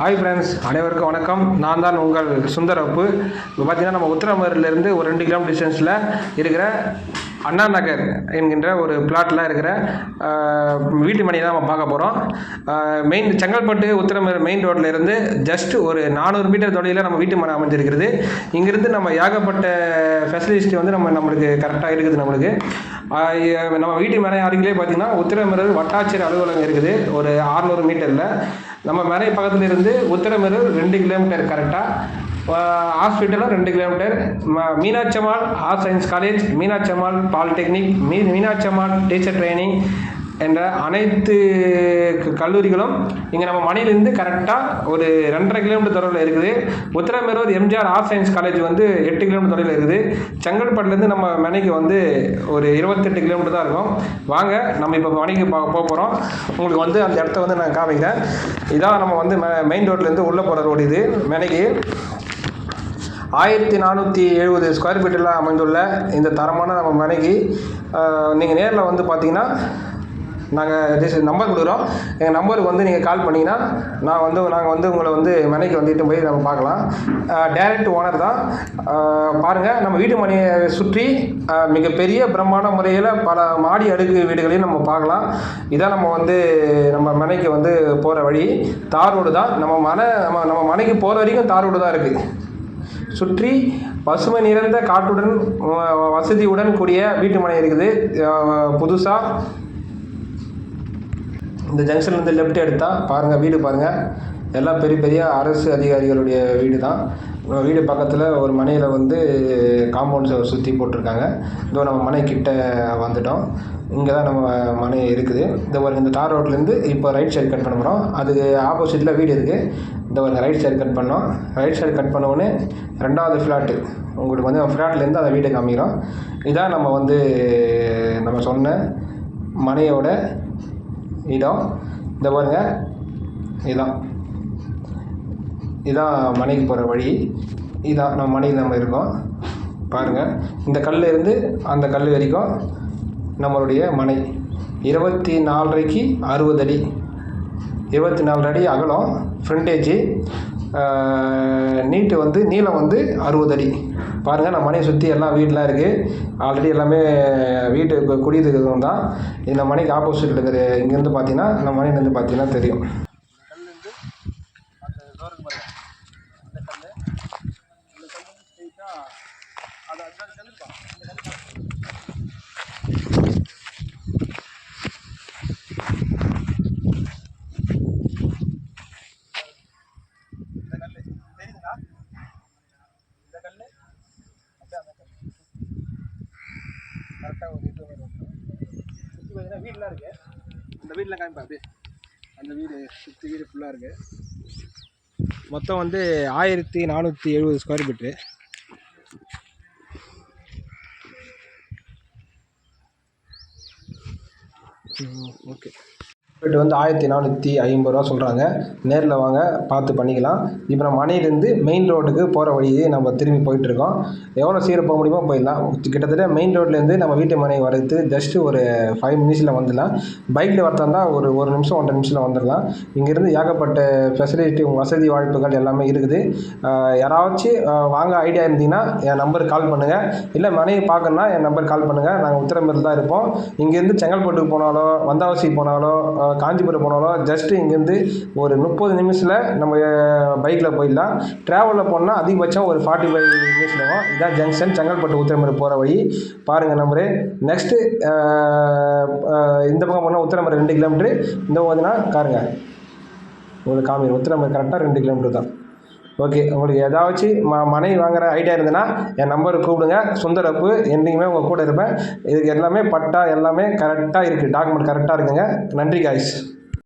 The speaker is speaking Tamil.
ஹாய் ஃப்ரெண்ட்ஸ், அனைவருக்கும் வணக்கம். நான் தான் உங்கள் சுந்தரப்பு. இப்போ பார்த்தீங்கன்னா நம்ம உத்திரமேரூர்லேருந்து ஒரு 2 கிலோமீட்டர் டிஸ்டன்ஸில் இருக்கிற அண்ணா நகர் என்கின்ற ஒரு பிளாட்டில் இருக்கிற வீட்டு மனை தான் நம்ம பார்க்க போகிறோம். மெயின் செங்கல்பட்டு உத்திரமேரூர் மெயின் ரோட்டில் இருந்து ஜஸ்ட் ஒரு 400 மீட்டர் தொலைவில் நம்ம வீட்டு மனை அமைஞ்சிருக்கிறது. இங்கிருந்து நம்ம ஏகப்பட்ட ஃபெசிலிட்டி வந்து நம்மளுக்கு கரெக்டாக இருக்குது. நம்மளுக்கு நம்ம வீட்டு மனை அருகிலே பார்த்தீங்கன்னா உத்திரமேரூர் வட்டாட்சியர் அலுவலகம் இருக்குது ஒரு 600 மீட்டரில். நம்ம மனை பக்கத்தில் இருந்து உத்திரமேரூர் 2 கிலோமீட்டர் கரெக்டாக. ஹாஸ்பிட்டலும் 2 kilometre. Meenakshammal arts science college, Meenakshammal polytechnic, Meenakshammal teacher training என்ற அனைத்து கல்லூரிகளும் இங்கே நம்ம மனையிலேருந்து கரெக்டாக ஒரு 2.5 கிலோமீட்டர் தொலைவில் இருக்குது. Uthiramerur MGR arts science college வந்து 8 கிலோமீட்டர் தொலைவில் இருக்குது. செங்கல்பட்டுலேருந்து நம்ம மனைக்கு வந்து ஒரு 28 கிலோமீட்டர் தான் இருக்கும். வாங்க நம்ம இப்போ மனைக்கு போக போகிறோம். உங்களுக்கு வந்து அந்த இடத்த வந்து நான் காமிக்கிறேன். இதான் நம்ம வந்து மெயின் ரோட்லேருந்து உள்ளே போகிற ரோடு. இது மனைக்கு 1470 ஸ்கொயர் ஃபீட்டில் அமைந்துள்ள இந்த தரமான நம்ம மனைக்கு நீங்கள் நேரில் வந்து பார்த்தீங்கன்னா நாங்கள் நம்பர் கொடுக்குறோம். எங்கள் நம்பருக்கு வந்து நீங்கள் கால் பண்ணிங்கன்னா நாங்கள் வந்து உங்களை வந்து மனைக்கு வந்துட்டு போய் நம்ம பார்க்கலாம். டைரக்ட் ஓனர் தான். பாருங்கள், நம்ம வீட்டு மனையை சுற்றி மிகப்பெரிய பிரம்மாண்ட முறையில் பல மாடி அடுக்கு வீடுகளையும் நம்ம பார்க்கலாம். இதான் நம்ம வந்து நம்ம மனைக்கு வந்து போகிற வழி. தார் ரோடு தான். நம்ம மனைக்கு போகிற வரைக்கும் தார் ரோடு தான் இருக்குது. சுற்றி பசுமை நிறைந்த காட்டுடன் வசதியுடன் கூடிய வீட்டு மனை இருக்குது. புதுசாக இந்த ஜங்ஷன்லேருந்து லெஃப்ட் எடுத்தால் பாருங்கள், வீடு பாருங்கள். எல்லாம் பெரிய பெரிய அரசு அதிகாரிகளுடைய வீடு தான். வீடு பக்கத்தில் ஒரு மனையில் வந்து காம்பவுண்ட் சுற்றி போட்டிருக்காங்க. இதோ நம்ம மனை கிட்ட வந்துட்டோம். இங்கே தான் நம்ம மனை இருக்குது. இந்த தார் ரோட்லேருந்து இப்போ ரைட் சைடு கட் பண்ண போகிறோம். அதுக்கு ஆப்போசிட்டில் வீடு இருக்குது. இந்த ரைட் சைடு கட் பண்ணோம். ரைட் சைடு கட் பண்ணோடனே 2வது ஃப்ளாட்டு உங்களுக்கு வந்து ஃப்ளாட்லேருந்து அந்த வீட்டை காமிக்கிறோம். இதான் நம்ம வந்து நம்ம சொன்ன மனையோட இடம். இந்த பாருங்க, இதான் மனைக்கு போகிற வழி. இதான் நம்ம மனையில் நம்ம இருக்கோம். பாருங்கள், இந்த கல் இருந்து அந்த கல் வரைக்கும் நம்மளுடைய மனை 24.5க்கு 60 அடி, 24 அடி அகலம். ஃப்ரண்டேஜ் நீட்டு வந்து நீளம் வந்து 60 அடி. பாருங்கள், நம்ம மனையை சுற்றி எல்லாம் வீடெலாம் இருக்குது. ஆல்ரெடி எல்லாமே வீட்டு குடியிருக்கிறது தான். இந்த மனைக்கு ஆப்போசிட்டில் இருக்கிற இங்கேருந்து பார்த்தீங்கன்னா நம்ம மனையிலேருந்து பார்த்தீங்கன்னா தெரியும். கல்லேருந்து அந்த டோருக்கு பாருங்கள், அந்த கல் ஸ்ட்ரெயிட்டாக அது அந்த கல் இருக்கா, அந்த கல் கரெக்டாக ஒரு இது வரும். சுற்றி பார்த்தீங்கன்னா வீடெலாம் இருக்குது. அந்த வீட்டில் காமிப்பா அப்படியே. அந்த வீடு சுற்றி வீடு ஃபுல்லாக இருக்குது. மொத்தம் வந்து 1470 ஸ்கொயர் ஃபீட்டு. ஓகே, ரேட்டு வந்து 1450 ரூபா சொல்கிறாங்க. நேரில் வாங்க, பார்த்து பண்ணிக்கலாம். இப்போ நம்ம மனையிலேருந்து மெயின் ரோட்டுக்கு போகிற வழியே நம்ம திரும்பி போயிட்டுருக்கோம். எவ்வளோ சீக்கிரம் போக முடியுமோ போயிடலாம். கிட்டத்தட்ட மெயின் ரோட்லேருந்து நம்ம வீட்டு மனை வரது ஜஸ்ட்டு ஒரு 5 மினிட்ஸில் வந்துடலாம். பைக்கில் வரத்தா ஒரு 1 நிமிஷம் 1.5 நிமிஷத்தில் வந்துடலாம். இங்கேருந்து ஏகப்பட்ட ஃபெசிலிட்டி வசதி வாய்ப்புகள் எல்லாமே இருக்குது. யாராச்சும் வாங்க ஐடியா இருந்தீங்கன்னா என் நம்பருக்கு கால் பண்ணுங்கள். இல்லை மனையை பார்க்கணுன்னா என் நம்பருக்கு கால் பண்ணுங்கள். நாங்கள் உத்திரமேரூர் தான் இருப்போம். இங்கேருந்து செங்கல்பட்டுக்கு போனாலோ வந்தாவசி போனாலோ காஞ்சிபுரம் போனாலும் ஜஸ்ட்டு இங்கேருந்து ஒரு 30 நிமிஷத்தில் நம்ம பைக்கில் போயிடலாம். ட்ராவலில் போனால் அதிகபட்சம் ஒரு 45 மினிட்ஸில் இருக்கும். இதான் ஜங்ஷன், செங்கல்பட்டு உத்திரமேரூர் போகிற வழி. பாருங்கள் நம்பரு. நெக்ஸ்ட்டு இந்த பக்கம் போனால் உத்திரமேரூர் 2 கிலோமீட்ரு. இந்த பார்த்தீங்கன்னா காருங்க உங்களுக்கு காமிக்கும். உத்திரமேரூர் கரெக்டாக 2 கிலோமீட்டர் தான். ஓகே, உங்களுக்கு ஏதாச்சும் மனை வாங்குகிற ஐடியா இருந்ததுன்னா என் நம்பருக்கு கூப்பிடுங்க. சுந்தரப்பு என்றைக்குமே உங்கள் கூட இருப்பேன். இதுக்கு எல்லாமே பட்டா எல்லாமே கரெக்டாக இருக்குது. டாக்குமெண்ட் கரெக்டாக இருக்குங்க. நன்றி காய்ஸ்.